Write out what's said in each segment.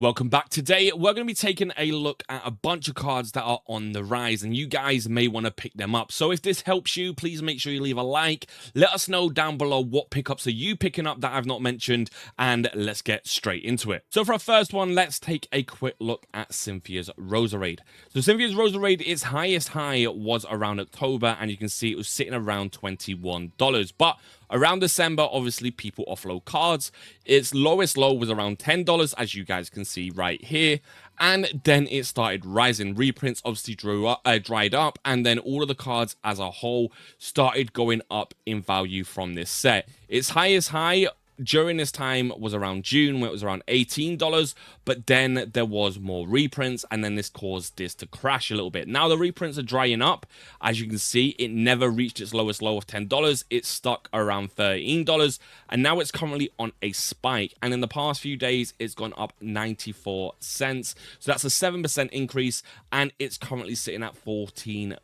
Welcome back. Today, we're going to be taking a look at a bunch of cards that are on the rise, and you guys may want to pick them up. So if this helps you, please make sure you leave a like. Let us know down below what pickups are you picking up that I've not mentioned, and let's get straight into it. So for our first one, let's take a quick look at Cynthia's Roserade. So Cynthia's Roserade, its highest high was around October, and you can see it was sitting around $21. But around December, obviously, people offload cards. Its lowest low was around $10, as you guys can see right here. And then it started rising. Reprints obviously dried up, and then all of the cards as a whole started going up in value from this set. Its highest high during this time was around June, where it was around $18, but then there was more reprints, and then this caused this to crash a little bit. Now the reprints are drying up. As you can see, it never reached its lowest low of $10. It's stuck around $13, and now it's currently on a spike, and in the past few days it's gone up 94 cents. So that's a 7% increase, and it's currently sitting at $14,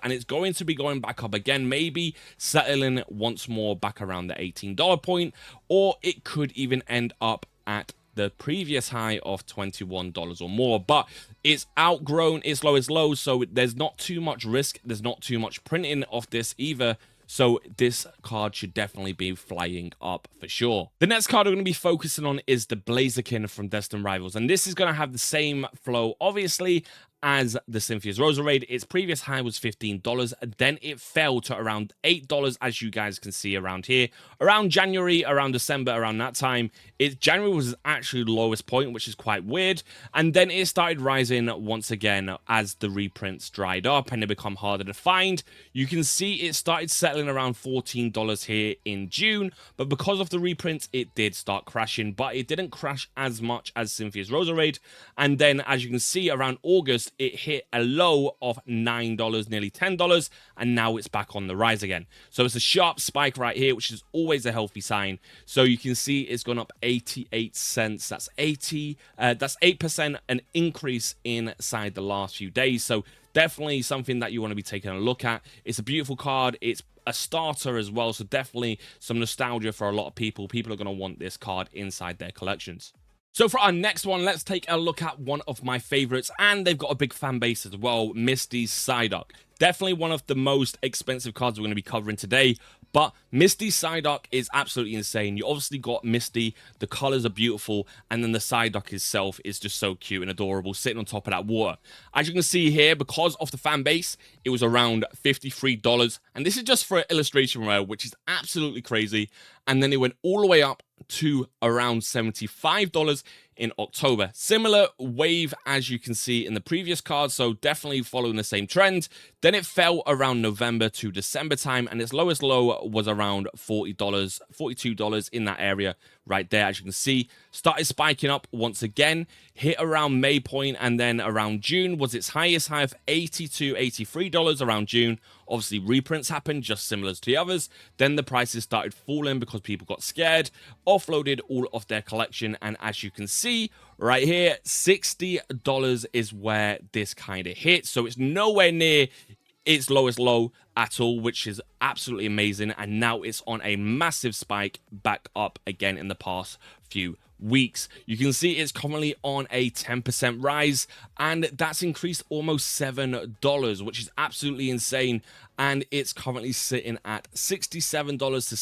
and it's going to be going back up again, maybe settling once more back around the $18 point, or it could even end up at the previous high of $21 or more. But it's outgrown its lowest low, so there's not too much risk. There's not too much printing off this either. So this card should definitely be flying up for sure. The next card we're going to be focusing on is the Blaziken from Destined Rivals. And this is going to have the same flow, obviously, as the Cynthia's Roserade. Its previous high was $15, then it fell to around $8, as you guys can see around here. Around January, around December, around that time, January was actually the lowest point, which is quite weird, and then it started rising once again as the reprints dried up and they become harder to find. You can see it started settling around $14 here in June, but because of the reprints, it did start crashing, but it didn't crash as much as Cynthia's Roserade. And then, as you can see, around August, it hit a low of $9, nearly $10, and now it's back on the rise again. So it's a sharp spike right here, which is always a healthy sign. So you can see it's gone up 88 cents. That's 8% an increase inside the last few days. So definitely something that you want to be taking a look at. It's a beautiful card. It's a starter as well, so definitely some nostalgia for a lot of people. People are going to want this card inside their collections. So for our next one, let's take a look at one of my favorites, and they've got a big fan base as well, Misty's Psyduck. Definitely one of the most expensive cards we're going to be covering today, but Misty's Psyduck is absolutely insane. You obviously got Misty, the colors are beautiful, and then the Psyduck itself is just so cute and adorable, sitting on top of that water. As you can see here, because of the fan base, it was around $53, and this is just for an illustration rare, which is absolutely crazy, and then it went all the way up to around $75 in October. Similar wave as you can see in the previous card, so definitely following the same trend. Then it fell around November to December time, and its lowest low was around $40, $42 in that area right there. As you can see, started spiking up once again, hit around May point, and then around June was its highest high of $82, $83 around June. Obviously, reprints happened, just similar to the others. Then the prices started falling because people got scared, offloaded all of their collection, and as you can see right here, $60 is where this kind of hit. So it's nowhere near its lowest low at all, which is absolutely amazing. And now it's on a massive spike back up again in the past few weeks. You can see it's currently on a 10% rise, and that's increased almost $7, which is absolutely insane. And it's currently sitting at $67 to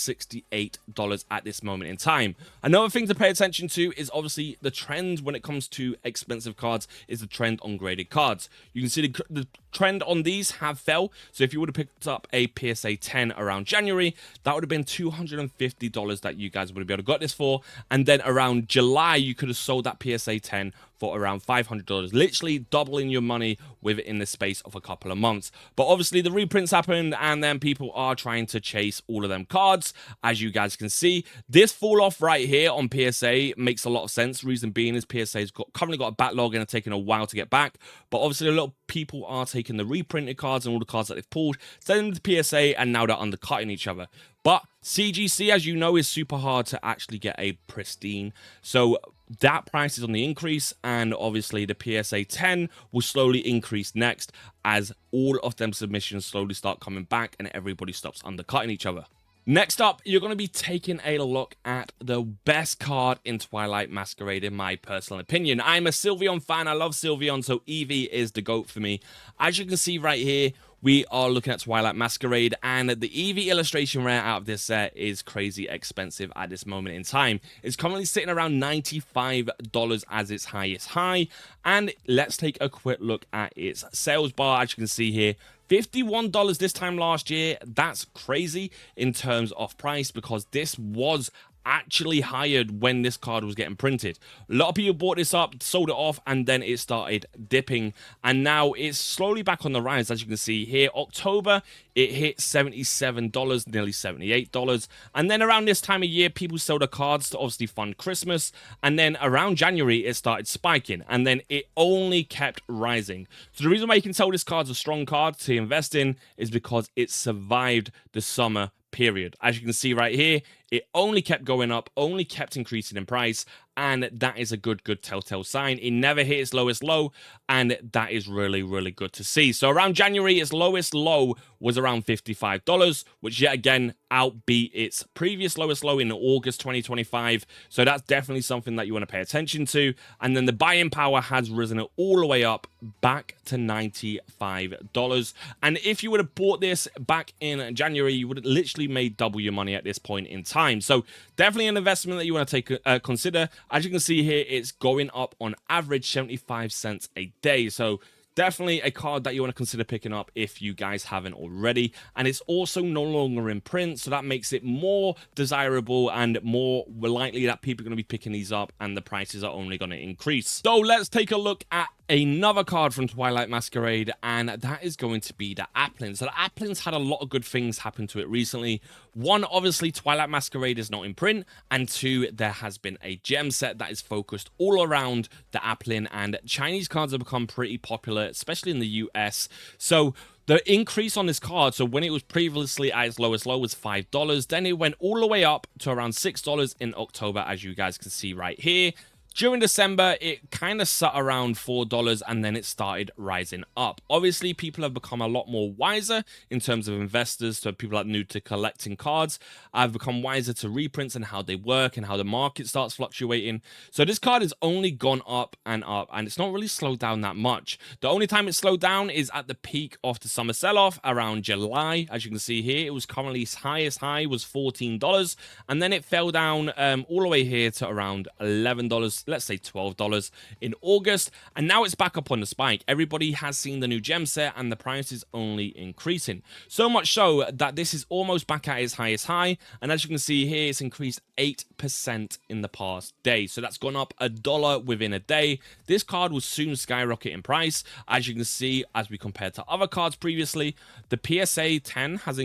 $68 at this moment in time. Another thing to pay attention to is obviously the trend when it comes to expensive cards is the trend on graded cards. You can see the trend on these have fell. So if you would have picked up a PSA 10 around January, that would have been $250 that you guys would have been able to got this for. And then around July, you could have sold that PSA 10 for around $500, literally doubling your money within the space of a couple of months. But obviously the reprints happened, and then people are trying to chase all of them cards. As you guys can see, this fall off right here on PSA makes a lot of sense. Reason being is PSA's currently got a backlog and are taking a while to get back. But obviously a lot of people are taking the reprinted cards and all the cards that they've pulled, sending them to PSA, and now they're undercutting each other. But CGC, as you know, is super hard to actually get a pristine. So that price is on the increase, and obviously the PSA 10 will slowly increase next as all of them submissions slowly start coming back and everybody stops undercutting each other. Next up, you're going to be taking a look at the best card in Twilight Masquerade, in my personal opinion. I'm a Sylveon fan. I love Sylveon, so Eevee is the GOAT for me. As you can see right here, we are looking at Twilight Masquerade, and the Eevee illustration rare out of this set is crazy expensive at this moment in time. It's currently sitting around $95 as its highest high, and let's take a quick look at its sales bar. As you can see here, $51 this time last year. That's crazy in terms of price, because this was actually hired when this card was getting printed. A lot of people bought this up, sold it off, and then it started dipping, and now it's slowly back on the rise. As you can see here, October it hit $77, nearly $78, and then around this time of year people sold the cards to obviously fund Christmas, and then around January it started spiking, and then it only kept rising. So the reason why you can tell this card's a strong card to invest in is because it survived the summer period. As you can see right here, it only kept going up, only kept increasing in price, and that is a good telltale sign. It never hit its lowest low, and that is really good to see. So around January, its lowest low was around $55, which yet again outbeat its previous lowest low in August 2025. So that's definitely something that you want to pay attention to. And then the buying power has risen all the way up back to $95. And if you would have bought this back in January, you would have literally made double your money at this point in time. So definitely an investment that you want to take consider. As you can see here, it's going up on average 75 cents a day. So definitely a card that you want to consider picking up if you guys haven't already. And it's also no longer in print, so that makes it more desirable and more likely that people are going to be picking these up, and the prices are only going to increase. So let's take a look at another card from Twilight Masquerade, and that is going to be the Applin. So the Applin's had a lot of good things happen to it recently. One, obviously Twilight Masquerade is not in print, and two, there has been a gem set that is focused all around the Applin, and Chinese cards have become pretty popular, especially in the US. So the increase on this card, so when it was previously at its lowest low was $5, then it went all the way up to around $6 in October, as you guys can see right here. During December, it kind of sat around $4, and then it started rising up. Obviously, people have become a lot more wiser in terms of investors, so people that are new to collecting cards have become wiser to reprints and how they work and how the market starts fluctuating. So this card has only gone up, and it's not really slowed down that much. The only time it slowed down is at the peak of the summer sell-off around July. As you can see here, it was currently its highest high was $14, and then it fell down all the way here to around $11. Let's say $12 in August, and now it's back up on the spike. Everybody has seen the new gem set, and the price is only increasing. So much so that this is almost back at its highest high, and as you can see here, it's increased 8% in the past day. So that's gone up $1 within a day. This card will soon skyrocket in price. As you can see, as we compare to other cards previously, the PSA 10 has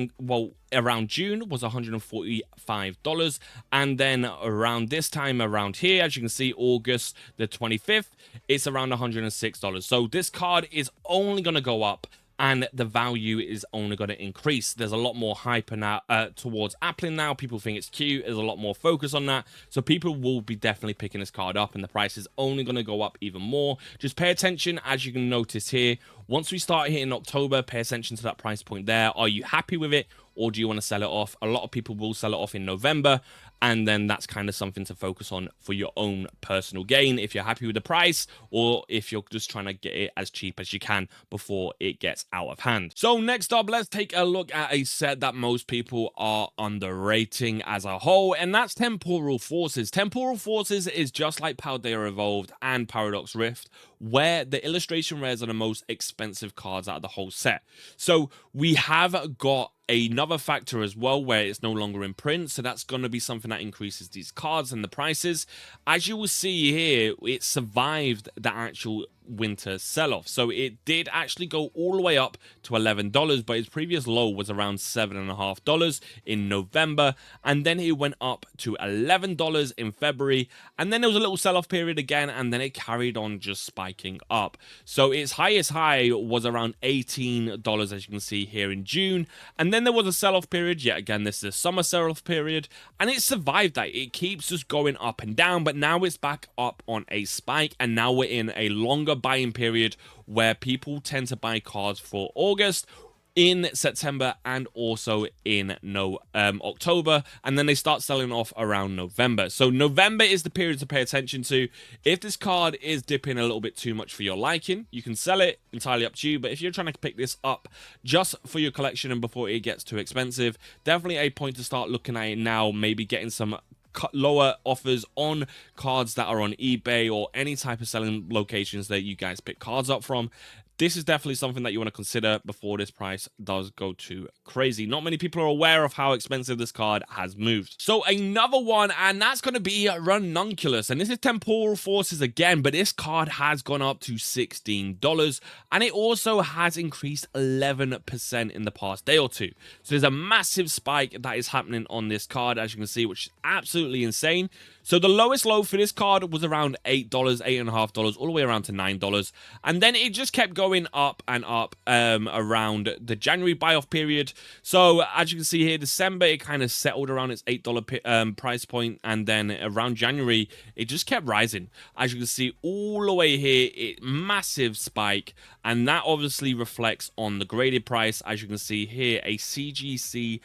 around June was $145, and then around this time around here, as you can see, August the 25th, it's around $106. So this card is only going to go up, and the value is only going to increase. There's a lot more hype now towards Applin now. People think it's cute. There's a lot more focus on that. So people will be definitely picking this card up, and the price is only going to go up even more. Just pay attention, as you can notice here. Once we start hitting October, pay attention to that price point there. Are you happy with it, or do you want to sell it off? A lot of people will sell it off in November, and then that's kind of something to focus on for your own personal gain, if you're happy with the price, or if you're just trying to get it as cheap as you can before it gets out of hand. So next up, let's take a look at a set that most people are underrating as a whole, and that's Temporal Forces. Temporal Forces is just like Paldea Evolved and Paradox Rift, where the illustration rares are the most expensive cards out of the whole set. So we have got another factor as well where it's no longer in print, so that's going to be something that increases these cards and the prices. As you will see here, it survived the actual winter sell-off, so it did actually go all the way up to $11, but its previous low was around $7.50 in November, and then it went up to $11 in February, and then there was a little sell-off period again, and then it carried on just spiking up. So its highest high was around $18, as you can see here in June, and then there was a sell-off period. Yet again, this is a summer sell-off period, and it survived that. It keeps just going up and down, but now it's back up on a spike, and now we're in a longer buying period where people tend to buy cards for August. in September and also in October, and then they start selling off around November. So November is the period to pay attention to. If this card is dipping a little bit too much for your liking, you can sell it, entirely up to you. But if you're trying to pick this up just for your collection and before it gets too expensive, definitely a point to start looking at it now, maybe getting some lower offers on cards that are on eBay or any type of selling locations that you guys pick cards up from. This is definitely something that you want to consider before this price does go too crazy. Not many people are aware of how expensive this card has moved. So another one, and that's going to be Ranunculus. And this is Temporal Forces again, but this card has gone up to $16. And it also has increased 11% in the past day or two. So there's a massive spike that is happening on this card, as you can see, which is absolutely insane. So the lowest low for this card was around $8, $8.50, all the way around to $9. And then it just kept going up and up around the January buy-off period. So as you can see here, December, it kind of settled around its $8 price point. And then around January, it just kept rising. As you can see all the way here, massive spike. And that obviously reflects on the graded price. As you can see here, a CGC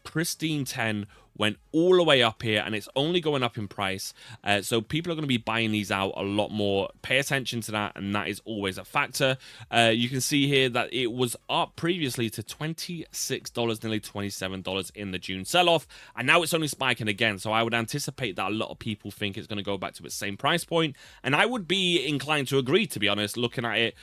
Pristine 10 went all the way up here, and it's only going up in price. So people are going to be buying these out a lot more. Pay attention to that, and that is always a factor. You can see here that it was up previously to $26, nearly $27 in the June sell-off, and now it's only spiking again. So I would anticipate that a lot of people think it's going to go back to its same price point, and I would be inclined to agree, to be honest, looking at it,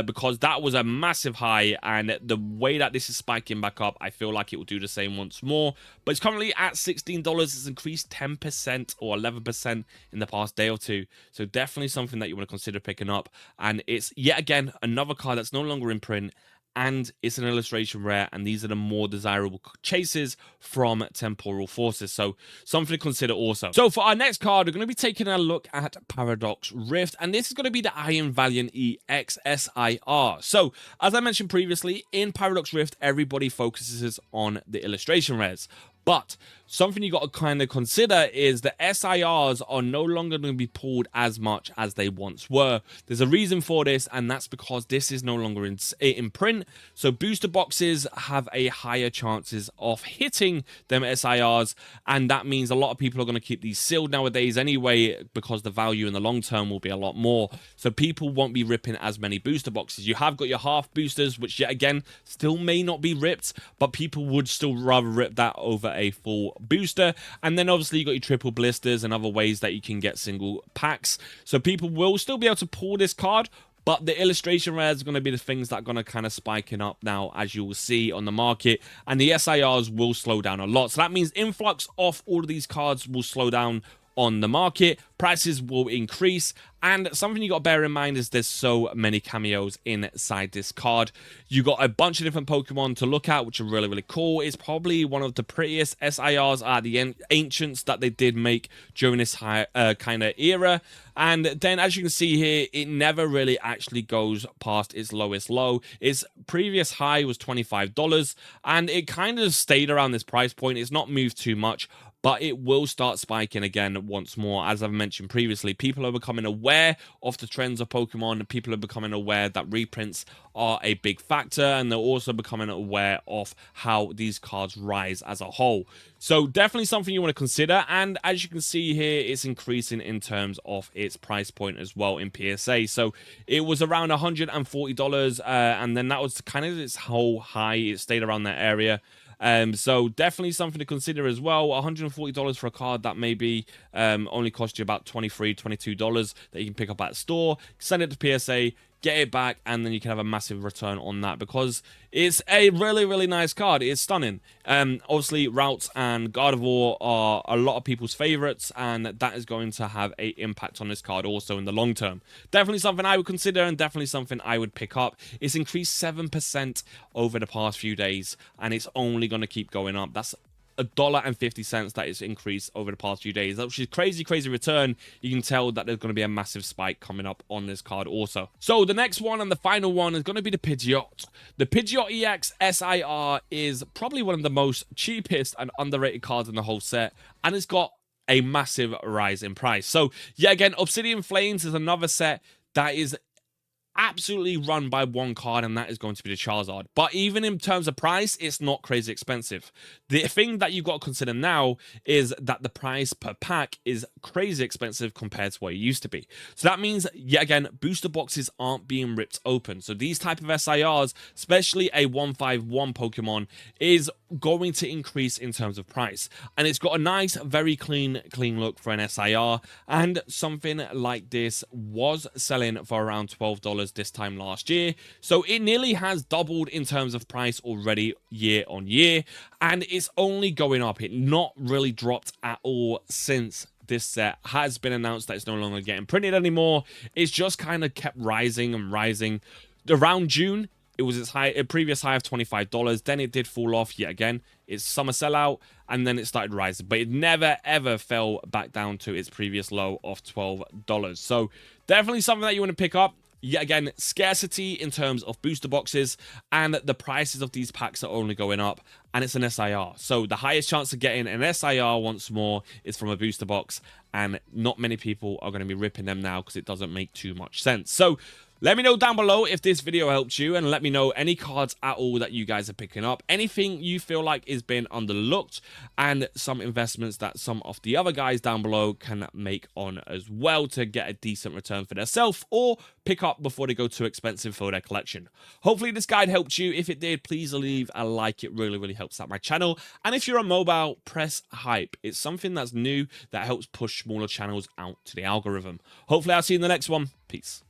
because that was a massive high, and the way that this is spiking back up, I feel like it will do the same once more. But it's currently at $16. It's increased 10% or 11% in the past day or two. So definitely something that you want to consider picking up. And it's yet again another card that's no longer in print, and it's an illustration rare, and these are the more desirable chases from Temporal Forces. So something to consider also. So for our next card, we're going to be taking a look at Paradox Rift, and this is going to be the Iron Valiant EX SIR. So as I mentioned previously, in Paradox Rift, everybody focuses on the illustration rares. But something you got to kind of consider is the SIRs are no longer going to be pulled as much as they once were. There's a reason for this, and that's because this is no longer in print. So booster boxes have a higher chances of hitting them SIRs, and that means a lot of people are going to keep these sealed nowadays anyway, because the value in the long term will be a lot more. So people won't be ripping as many booster boxes. You have got your half boosters, which yet again still may not be ripped, but people would still rather rip that over a full booster. And then obviously you got your triple blisters and other ways that you can get single packs. So people will still be able to pull this card, but the illustration rares are going to be the things that are going to kind of spiking up now, as you will see on the market, and the SIRs will slow down a lot. So that means influx of all of these cards will slow down on the market, prices will increase, and something you got to bear in mind is there's so many cameos inside this card. You got a bunch of different Pokemon to look at, which are really, really cool. It's probably one of the prettiest SIRs are the Ancients that they did make during this kind of era. And then, as you can see here, it never really actually goes past its lowest low. Its previous high was $25, and it kind of stayed around this price point. It's not moved too much, but it will start spiking again once more. As I've mentioned previously, people are becoming aware of the trends of Pokemon. People are becoming aware that reprints are a big factor, and they're also becoming aware of how these cards rise as a whole. So definitely something you want to consider, and as you can see here, it's increasing in terms of its price point as well in PSA. So it was around $140, and then that was kind of its whole high. It stayed around that area. So definitely something to consider as well. $140 for a card that maybe only cost you about $23, $22 that you can pick up at the store. Send it to PSA, get it back, and then you can have a massive return on that, because it's a really, really nice card. It's stunning. Obviously, Routes and Gardevoir are a lot of people's favorites, and that is going to have an impact on this card also in the long term. Definitely something I would consider, and definitely something I would pick up. It's increased 7% over the past few days, and it's only going to keep going up. That's $1.50 that is increased over the past few days, which is crazy return. You can tell that there's going to be a massive spike coming up on this card also. So the next one and the final one is going to be the Pidgeot. The Pidgeot EX SIR is probably one of the most cheapest and underrated cards in the whole set, and it's got a massive rise in price. So yeah, again, Obsidian Flames is another set that is absolutely run by one card, and that is going to be the Charizard. But even in terms of price, it's not crazy expensive. The thing that you've got to consider now is that the price per pack is crazy expensive compared to what it used to be. So that means, yet again, booster boxes aren't being ripped open. So these type of SIRs, especially a 151 Pokemon, is going to increase in terms of price. And it's got a nice, very clean look for an SIR. And something like this was selling for around $12 this time last year. So it nearly has doubled in terms of price already year on year. And it's only going up. It not really dropped at all since this set has been announced that it's no longer getting printed anymore. It's just kind of kept rising and rising. Around June, it was its previous high of $25. Then it did fall off yet again. It's summer sellout, and then it started rising. But it never, ever fell back down to its previous low of $12. So definitely something that you want to pick up. Yet again, scarcity in terms of booster boxes, and the prices of these packs are only going up, and it's an SIR. So the highest chance of getting an SIR once more is from a booster box, and not many people are going to be ripping them now because it doesn't make too much sense. So let me know down below if this video helped you, and let me know any cards at all that you guys are picking up, anything you feel like is being underlooked, and some investments that some of the other guys down below can make on as well to get a decent return for themselves, or pick up before they go too expensive for their collection. Hopefully this guide helped you. If it did, please leave a like. It really helps out my channel. And if you're on mobile, press hype. It's something that's new that helps push smaller channels out to the algorithm. Hopefully I'll see you in the next one. Peace.